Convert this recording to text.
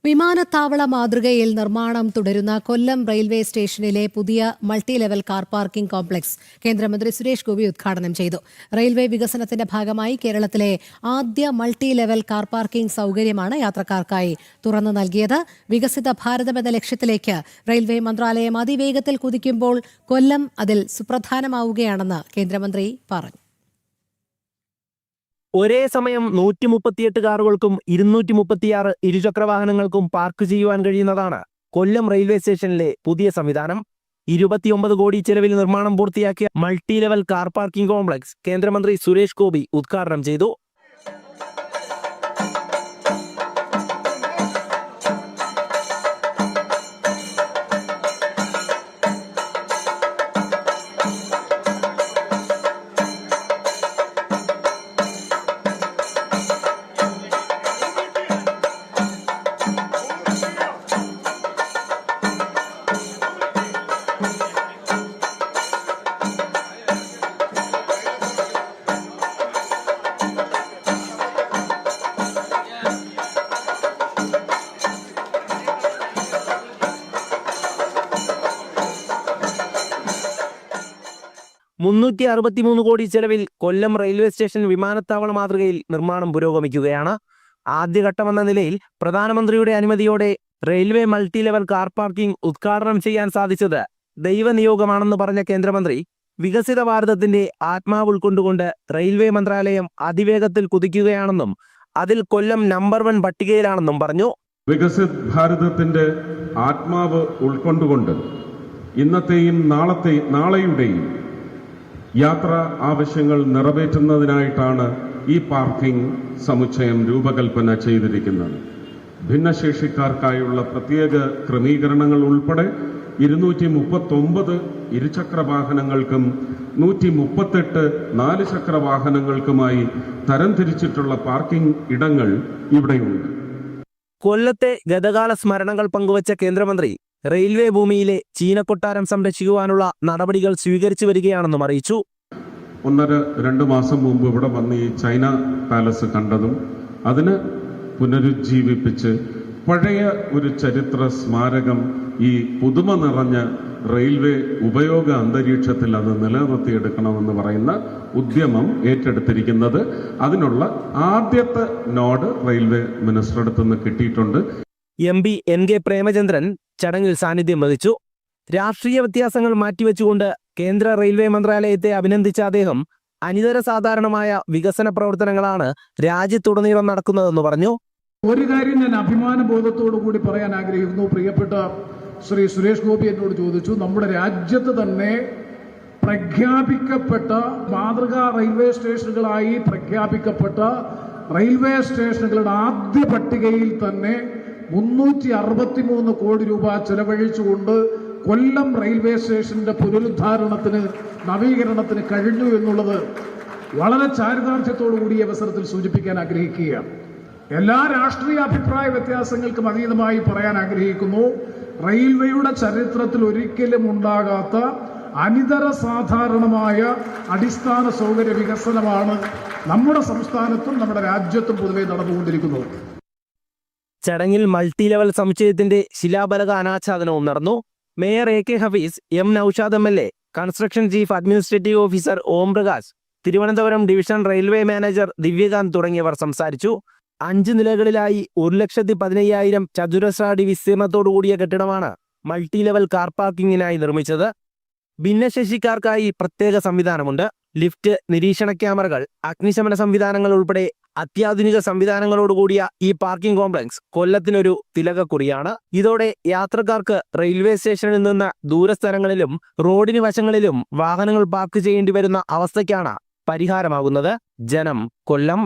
വിമാനത്താവള മാതൃകയിൽ നിർമ്മാണം തുടരുന്ന കൊല്ലം റെയിൽവേ സ്റ്റേഷനിലെ പുതിയ multi level car parking complex കേന്ദ്രമന്ത്രി സുരേഷ് ഗോപി ഉദ്ഘാടനം ചെയ്തു. റെയിൽവേ വികസനത്തിന്റെ ഭാഗമായി കേരളത്തിലെ ആദ്യ മൾട്ടി ലെവൽ കാർ പാർക്കിംഗ് സൗകര്യമാണ് യാത്രക്കാർക്കായി തുറന്നു നൽകിയത്. വികസിത ഭാരതം എന്ന ലക്ഷ്യത്തിലേക്ക് റെയിൽവേ മന്ത്രാലയം അതിവേഗത്തിൽ കുതിക്കുമ്പോൾ കൊല്ലം അതിൽ സുപ്രധാനമാവുകയാണെന്ന് കേന്ദ്രമന്ത്രി പറഞ്ഞു. ഒരേ സമയം 138 കാറുകൾക്കും 236 ഇരുചക്രവാഹനങ്ങൾക്കും പാർക്ക് ചെയ്യുവാൻ കഴിയുന്നതാണ് കൊല്ലം റെയിൽവേ സ്റ്റേഷനിലെ പുതിയ സംവിധാനം. 29 കോടി ചെലവിൽ നിർമ്മാണം പൂർത്തിയാക്കിയ multi level car parking complex കേന്ദ്രമന്ത്രി സുരേഷ് ഗോപി ഉദ്ഘാടനം ചെയ്തു. $363 കോടി ചെലവിൽ കൊല്ലം റെയിൽവേ സ്റ്റേഷൻ വിമാനത്താവള മാതൃകയിൽ നിർമ്മാണം പുരോഗമിക്കുകയാണ്. ആദ്യഘട്ടമെന്ന നിലയിൽ പ്രധാനമന്ത്രിയുടെ അനുമതിയോടെ railway multi level car parking ഉദ്ഘാടനം ചെയ്യാൻ സാധിച്ചത് ദൈവനിയോഗമാണെന്ന് പറഞ്ഞ കേന്ദ്രമന്ത്രി, വികസിത ഭാരതത്തിന്റെ ആത്മാവ് ഉൾക്കൊണ്ടുകൊണ്ട് റെയിൽവേ മന്ത്രാലയം അതിവേഗത്തിൽ കുതിക്കുകയാണെന്നും അതിൽ കൊല്ലം നമ്പർ 1 പട്ടികയിലാണെന്നും പറഞ്ഞു. വികസിത ഭാരതത്തിന്റെ ആത്മാവ് ഉൾക്കൊണ്ടുകൊണ്ട് ഇന്നത്തെയും നാളെയുടെയും യാത്രാ ആവശ്യങ്ങൾ നിറവേറ്റുന്നതിനായിട്ടാണ് ഈ പാർക്കിംഗ് സമുച്ചയം രൂപകൽപ്പന ചെയ്തിരിക്കുന്നത്. ഭിന്നശേഷിക്കാർക്കായുള്ള പ്രത്യേക ക്രമീകരണങ്ങൾ ഉൾപ്പെടെ 239 ഇരുചക്ര വാഹനങ്ങൾക്കും 138 നാലുചക്ര വാഹനങ്ങൾക്കുമായി തരംതിരിച്ചിട്ടുള്ള പാർക്കിംഗ് ഇടങ്ങൾ ഇവിടെയുണ്ട്. കൊല്ലത്തെ ഗതകാല സ്മരണകൾ പങ്കുവച്ച കേന്ദ്രമന്ത്രി റെയിൽവേ ഭൂമിയിലെ ചീനക്കൊട്ടാരം സംരക്ഷിക്കുവാനുള്ള നടപടികൾ സ്വീകരിച്ചു വരികയാണെന്നും അറിയിച്ചു. 1-2 മാസം മുമ്പ് ഇവിടെ വന്ന് ഈ ചൈന പാലസ് കണ്ടതും അതിന് പുനരുജ്ജീവിപ്പിച്ച് പഴയ ഒരു ചരിത്ര സ്മാരകം ഈ പുതുമ നിറഞ്ഞ റെയിൽവേ ഉപയോഗ അന്തരീക്ഷത്തിൽ അത് നിലനിർത്തിയെടുക്കണമെന്ന് പറയുന്ന ഉദ്യമം ഏറ്റെടുത്തിരിക്കുന്നത്. അതിനുള്ള ആദ്യത്തെ നോഡ് റെയിൽവേ മിനിസ്റ്ററുടെ അടുത്ത് നിന്ന് കിട്ടിയിട്ടുണ്ട്. MP NK പ്രേമചന്ദ്രൻ ചടങ്ങിൽ സാന്നിധ്യം വഹിച്ചു. രാഷ്ട്രീയ വ്യത്യാസങ്ങൾ മാറ്റിവെച്ചുകൊണ്ട് കേന്ദ്ര റെയിൽവേ മന്ത്രാലയത്തെ അഭിനന്ദിച്ച അദ്ദേഹം അനിതര സാധാരണമായ വികസന പ്രവർത്തനങ്ങളാണ് രാജ്യത്തുടനീളം നടക്കുന്നതെന്ന് പറഞ്ഞു. ഒരു കാര്യം ഞാൻ അഭിമാനബോധത്തോടു കൂടി പറയാൻ ആഗ്രഹിക്കുന്നു. പ്രിയപ്പെട്ട ശ്രീ സുരേഷ് ഗോപി എന്നോട് ചോദിച്ചു, നമ്മുടെ രാജ്യത്ത് തന്നെ പ്രഖ്യാപിക്കപ്പെട്ട മാതൃകാ റെയിൽവേ സ്റ്റേഷനുകളായി പ്രഖ്യാപിക്കപ്പെട്ട റെയിൽവേ സ്റ്റേഷനുകളുടെ ആദ്യ പട്ടികയിൽ തന്നെ 363 കോടി രൂപ ചെലവഴിച്ചുകൊണ്ട് കൊല്ലം റെയിൽവേ സ്റ്റേഷന്റെ പുനരുദ്ധാരണത്തിന് നവീകരണത്തിന് കഴിഞ്ഞു എന്നുള്ളത് വളരെ ചാരിതാർത്ഥ്യത്തോടു കൂടി അവസരത്തിൽ സൂചിപ്പിക്കാൻ ആഗ്രഹിക്കുകയാണ്. എല്ലാ രാഷ്ട്രീയ അഭിപ്രായ വ്യത്യാസങ്ങൾക്കും അതീതമായി പറയാൻ ആഗ്രഹിക്കുന്നു, റെയിൽവേയുടെ ചരിത്രത്തിൽ ഒരിക്കലും ഉണ്ടാകാത്ത അനിതര സാധാരണമായ അടിസ്ഥാന സൗകര്യ വികസനമാണ് നമ്മുടെ സംസ്ഥാനത്തും നമ്മുടെ രാജ്യത്തും പൊതുവെ നടന്നുകൊണ്ടിരിക്കുന്നത്. ചടങ്ങിൽ മൾട്ടി ലെവൽ സമുച്ചയത്തിന്റെ ശിലാഫലക അനാച്ഛാദനവും നടന്നു. Mayor AK Hafeez, M Naushad MLA, construction chief administrative officer Om Prakash, Thiruvananthapuram division railway manager Divyakant തുടങ്ങിയവർ സംസാരിച്ചു. 5 നിലകളിലായി 1,15,000 ചതുരശ്ര അടി വിസ്തീർണത്തോടുകൂടിയ കെട്ടിടമാണ് മൾട്ടി ലെവൽ കാർ പാർക്കിങ്ങിനായി നിർമ്മിച്ചത്. ഭിന്നശേഷിക്കാർക്കായി പ്രത്യേക സംവിധാനമുണ്ട്. ലിഫ്റ്റ്, നിരീക്ഷണ ക്യാമറകൾ, അഗ്നിശമന സംവിധാനങ്ങൾ ഉൾപ്പെടെ അത്യാധുനിക സംവിധാനങ്ങളോടുകൂടിയ ഈ പാർക്കിംഗ് കോംപ്ലക്സ് കൊല്ലത്തിനൊരു തിലകക്കുറിയാണ്. ഇതോടെ യാത്രക്കാർക്ക് റെയിൽവേ സ്റ്റേഷനിൽ നിന്ന് ദൂരസ്ഥലങ്ങളിലും റോഡിന് വശങ്ങളിലും വാഹനങ്ങൾ പാർക്ക് ചെയ്യേണ്ടി വരുന്ന അവസ്ഥയ്ക്കാണ് പരിഹാരമാകുന്നത്. ജനം, കൊല്ലം.